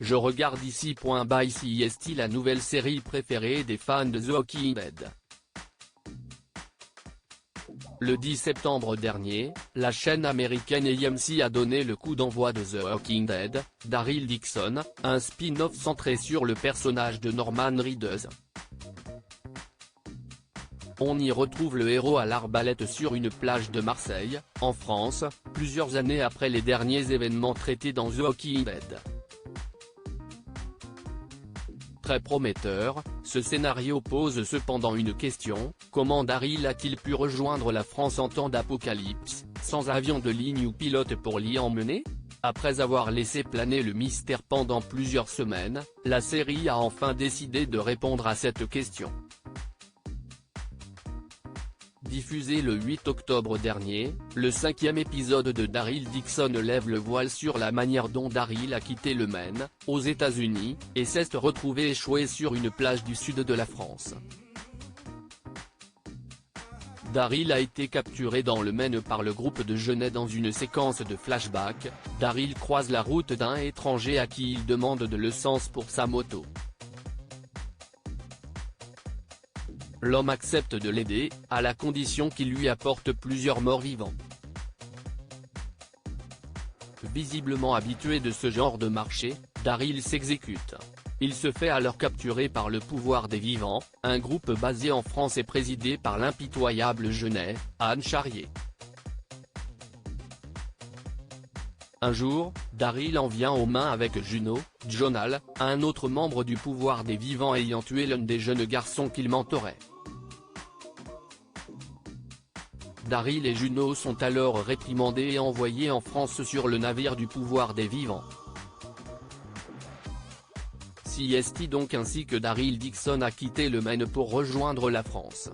je regarde ici. By CST, la nouvelle série préférée des fans de The Walking Dead. Le 10 septembre dernier, la chaîne américaine AMC a donné le coup d'envoi de The Walking Dead, Daryl Dixon, un spin-off centré sur le personnage de Norman Reedus. On y retrouve le héros à l'arbalète sur une plage de Marseille, en France, plusieurs années après les derniers événements traités dans The Walking Dead. Très prometteur, ce scénario pose cependant une question: comment Daryl a-t-il pu rejoindre la France en temps d'apocalypse, sans avion de ligne ou pilote pour l'y emmener? Après avoir laissé planer le mystère pendant plusieurs semaines, la série a enfin décidé de répondre à cette question. Diffusé le 8 octobre dernier, le 5e épisode de Daryl Dixon lève le voile sur la manière dont Daryl a quitté le Maine, aux États-Unis, et s'est retrouvé échoué sur une plage du sud de la France. Daryl a été capturé dans le Maine par le groupe de Genet. Dans une séquence de flashback, Daryl croise la route d'un étranger à qui il demande de l'essence pour sa moto. L'homme accepte de l'aider, à la condition qu'il lui apporte plusieurs morts vivants. Visiblement habitué de ce genre de marché, Daryl s'exécute. Il se fait alors capturer par le pouvoir des vivants, un groupe basé en France et présidé par l'impitoyable Genet, Anne Charrier. Un jour, Daryl en vient aux mains avec Juno, Jonal, un autre membre du pouvoir des vivants ayant tué l'un des jeunes garçons qu'il mentorait. Daryl et Juno sont alors réprimandés et envoyés en France sur le navire du pouvoir des vivants. CST donc, ainsi que Daryl Dixon, a quitté le Maine pour rejoindre la France.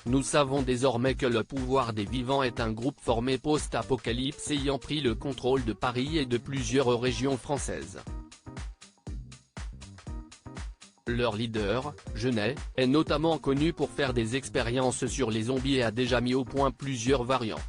Nous savons désormais que le pouvoir des vivants est un groupe formé post-apocalypse ayant pris le contrôle de Paris et de plusieurs régions françaises. Leur leader, Genet, est notamment connu pour faire des expériences sur les zombies et a déjà mis au point plusieurs variants.